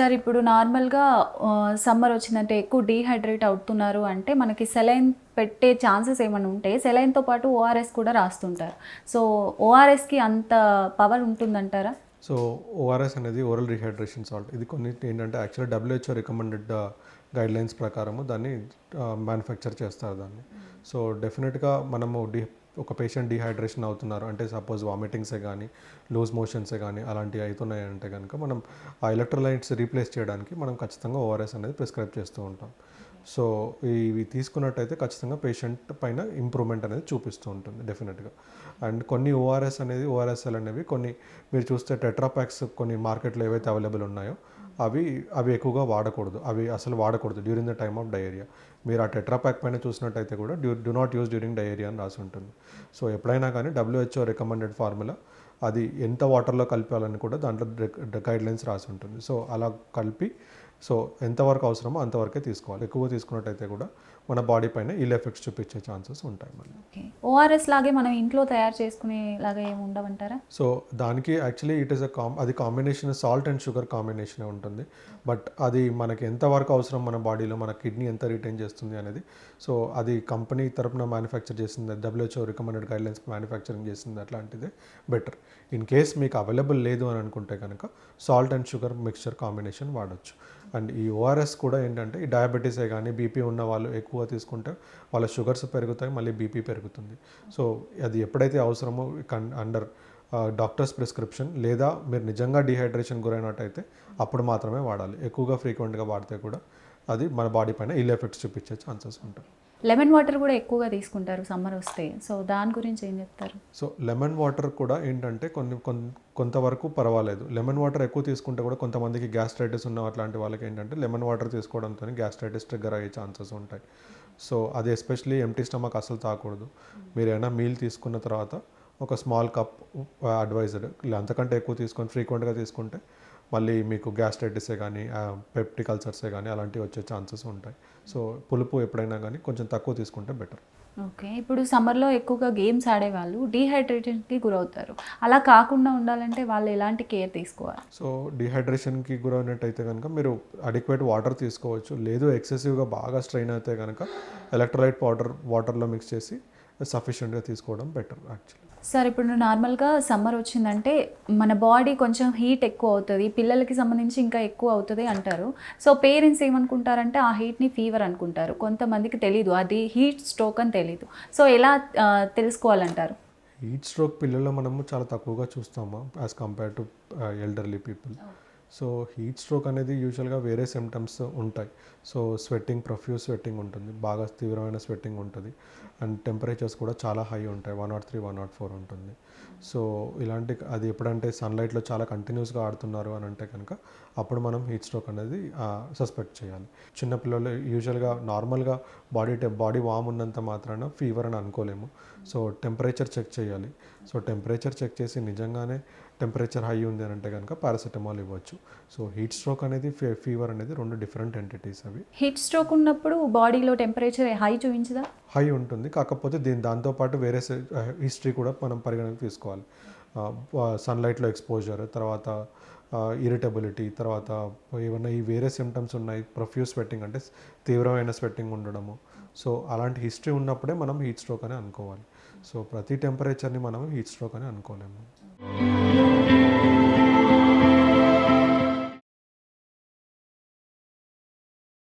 Sir ఇప్పుడు నార్మల్‌గా summer వచ్చిందంటే ఎక్కువ డీహైడ్రేట్ అవుతున్నారు అంటే మనకి సెలైన్ పెట్టే ఛాన్సెస్ ఏమైనా ఉంటే సెలైన్‌తో పాటు ఓఆర్ఎస్ కూడా రాస్తుంటారు. సో, ఓఆర్ఎస్‌కి అంత పవర్ ఉంటుందంటారా? సో ఓఆర్ఎస్ అనేది ఓరల్ రీహైడ్రేషన్ సాల్ట్. ఇది కొన్నిటి ఏంటంటే యాక్చువల్‌గా డబ్ల్యూహెచ్ఓ రికమెండెడ్ గైడ్‌లైన్స్ ప్రకారము దాన్ని మ్యానుఫ్యాక్చర్ చేస్తారు దాన్ని. సో డెఫినెట్‌గా మనము ఒక పేషెంట్ డీహైడ్రేషన్ అవుతున్నారు అంటే సపోజ్ వామిటింగ్సే కానీ, లూజ్ మోషన్సే కానీ అలాంటివి అవుతున్నాయి అంటే కనుక మనం ఆ ఎలక్ట్రోలైట్స్ రీప్లేస్ చేయడానికి మనం ఖచ్చితంగా ఓఆర్ఎస్ అనేది ప్రిస్క్రైబ్ చేస్తూ ఉంటాం. సో ఇవి తీసుకున్నట్టయితే ఖచ్చితంగా పేషెంట్ పైన ఇంప్రూవ్మెంట్ అనేది చూపిస్తూ ఉంటుంది డెఫినెట్గా. అండ్ కొన్ని ఓఆర్ఎస్ఎల్ అనేవి కొన్ని మీరు చూస్తే టెట్రాప్యాక్స్ కొన్ని మార్కెట్లో ఏవైతే అవైలబుల్ ఉన్నాయో అవి ఎక్కువగా వాడకూడదు. అవి అసలు వాడకూడదు during the time of diarrhoea. మీరు ఆ టెట్రాప్యాక్ పైన చూసినట్టయితే కూడా do not use during diarrhoea అని రాసి ఉంటుంది. సో ఎప్పుడైనా కానీ డబ్ల్యూహెచ్ఓ రికమెండెడ్ ఫార్ములా అది ఎంత వాటర్లో కలిపాలని కూడా దాంట్లో గైడ్లైన్స్ రాసి ఉంటుంది. సో అలా కలిపి సో ఎంతవరకు అవసరమో అంతవరకే తీసుకోవాలి. ఎక్కువ తీసుకున్నట్టయితే కూడా మన బాడీ పైన ఇల్ ఎఫెక్ట్స్ చూపించే ఛాన్సెస్ ఉంటాయి మళ్ళీ. ఓకే. ఓఆర్ఎస్ లాగే మనం ఇంట్లో తయారు చేసుకునేలాగా ఏమి ఉండవంటారా? సో దానికి యాక్చువల్లీ ఇట్ ఈస్ అది కాంబినేషన్ సాల్ట్ అండ్ షుగర్ కాంబినేషనే ఉంటుంది. బట్ అది మనకి ఎంతవరకు అవసరం మన బాడీలో మన కిడ్నీ ఎంత రిటైన్ చేస్తుంది అనేది సో అది కంపెనీ తరపున మ్యానుఫ్యాక్చర్ చేసింది, డబ్ల్యూహెచ్ఓ రికమెండెడ్ గైడ్లైన్స్ మ్యానుఫ్యాక్చరింగ్ చేసింది అట్లాంటిదే బెటర్. ఇన్ కేస్ మీకు అవైలబుల్ లేదు అని అనుకుంటే కనుక salt and sugar mixture combination వాడచ్చు. అండ్ ఈ ఓఆర్ఎస్ కూడా ఏంటంటే ఈ డయాబెటీసే కానీ బీపీ ఉన్న వాళ్ళు ఎక్కువ తీసుకుంటే వాళ్ళ షుగర్స్ పెరుగుతాయి, మళ్ళీ బీపీ పెరుగుతుంది. సో అది ఎప్పుడైతే అవసరమో అండర్ డాక్టర్స్ ప్రిస్క్రిప్షన్ లేదా మీరు నిజంగా డీహైడ్రేషన్ గురైనట్టయితే అప్పుడు మాత్రమే వాడాలి. ఎక్కువగా ఫ్రీక్వెంట్గా వాడితే కూడా అది మన బాడీ పైన ఇల్ ఎఫెక్ట్స్ చూపించే ఛాన్సెస్ ఉంటాయి. లెమన్ వాటర్ కూడా ఎక్కువగా తీసుకుంటారు సమ్మర్ వస్తే. సో దాని గురించి ఏం చెప్తారు? సో లెమన్ వాటర్ కూడా ఏంటంటే కొంతవరకు పర్వాలేదు. లెమన్ వాటర్ ఎక్కువ తీసుకుంటే కూడా కొంతమందికి గ్యాస్ట్రైటిస్ ఉన్న అట్లాంటి వాళ్ళకి ఏంటంటే లెమన్ వాటర్ తీసుకోవడంతో గ్యాస్ట్రైటిస్ ట్రిగ్గర్ అయ్యే ఛాన్సెస్ ఉంటాయి. సో అది ఎస్పెషలీ ఎంప్టీ స్టమక్ అసలు తాగకూడదు. మీరు ఏమైనా మీల్ తీసుకున్న తర్వాత ఒక స్మాల్ కప్ అడ్వైజర్ అంతకంటే ఎక్కువ తీసుకొని ఫ్రీక్వెంట్గా తీసుకుంటే మళ్ళీ మీకు గ్యాస్ట్రైటిసే కానీ పెప్టిక్ అల్సర్సే కానీ అలాంటివి వచ్చే ఛాన్సెస్ ఉంటాయి. సో పులుపు ఎప్పుడైనా కానీ కొంచెం తక్కువ తీసుకుంటే బెటర్. ఓకే. ఇప్పుడు సమ్మర్‌లో ఎక్కువగా గేమ్స్ ఆడేవాళ్ళు డీహైడ్రేషన్‌కి గురవుతారు. అలా కాకుండా ఉండాలంటే వాళ్ళు ఎలాంటి కేర్ తీసుకోవాలి? సో డీహైడ్రేషన్కి గురైనట్టయితే కనుక మీరు అడిక్వేట్ వాటర్ తీసుకోవచ్చు. లేదు ఎక్సెసివ్గా బాగా స్ట్రెయిన్ అయితే కనుక ఎలక్ట్రోలైట్ పౌడర్ వాటర్లో మిక్స్ చేసి సఫిషియెంట్గా తీసుకోవడం బెటర్ యాక్చువల్లీ. సార్ ఇప్పుడు నార్మల్‌గా సమ్మర్ వచ్చిందంటే మన బాడీ కొంచెం హీట్ ఎక్కువ అవుతది. పిల్లలకి సంబంధించి ఇంకా ఎక్కువ అవుతది అంటారు. సో పేరెంట్స్ ఏమనుకుంటారంటే ఆ హీట్‌ని ఫీవర్ అనుకుంటారు. కొంతమందికి తెలీదు. అది హీట్ స్ట్రోక్ అని తెలీదు. సో ఎలా తెలుసుకోవాలంటారు? హీట్ స్ట్రోక్ పిల్లల్లో మనము చాలా తక్కువగా చూస్తాము as compare to elderly people. So heat stroke అనేది యూజువల్గా వేరే సిమ్టమ్స్ ఉంటాయి. సో ప్రొఫ్యూజ్ స్వెట్టింగ్ ఉంటుంది, బాగా తీవ్రమైన స్వెట్టింగ్ ఉంటుంది. అండ్ టెంపరేచర్స్ కూడా చాలా హై ఉంటాయి, 103, 104 ఉంటుంది. సో అది ఎప్పుడంటే సన్లైట్లో చాలా కంటిన్యూస్గా ఆడుతున్నారు అని అంటే కనుక అప్పుడు మనం హీట్ స్ట్రోక్ అనేది సస్పెక్ట్ చేయాలి. చిన్నపిల్లలు యూజువల్గా నార్మల్గా బాడీ వామ్ ఉన్నంత మాత్రాన ఫీవర్ అని అనుకోలేము. సో టెంపరేచర్ చెక్ చేయాలి. సో టెంపరేచర్ చెక్ చేసి నిజంగానే టెంపరేచర్ హై ఉంది అని అంటే కనుక పారాసెటమాల్ ఇవ్వచ్చు. సో హీట్ స్ట్రోక్ అనేది ఫీవర్ అనేది రెండు డిఫరెంట్ ఎంటిటీస్ అవి. హీట్ స్ట్రోక్ ఉన్నప్పుడు బాడీలో టెంపరేచర్ హై చూపించదా? హై ఉంటుంది, కాకపోతే దాంతోపాటు వేరే హిస్టరీ కూడా మనం పరిగణనకు తీసుకోవాలి. సన్లైట్లో ఎక్స్పోజర్, తర్వాత ఇరిటబిలిటీ, తర్వాత ఏమన్నా ఈ వేరే సిమ్టమ్స్ ఉన్నాయి, ప్రొఫ్యూజ్ స్వెట్టింగ్ అంటే తీవ్రమైన స్వెట్టింగ్ ఉండడము. సో అలాంటి హిస్టరీ ఉన్నప్పుడే మనం హీట్ స్ట్రోక్ అని అనుకోవాలి. సో ప్రతి టెంపరేచర్ని మనం హీట్ స్ట్రోక్ అని అనుకోలేము.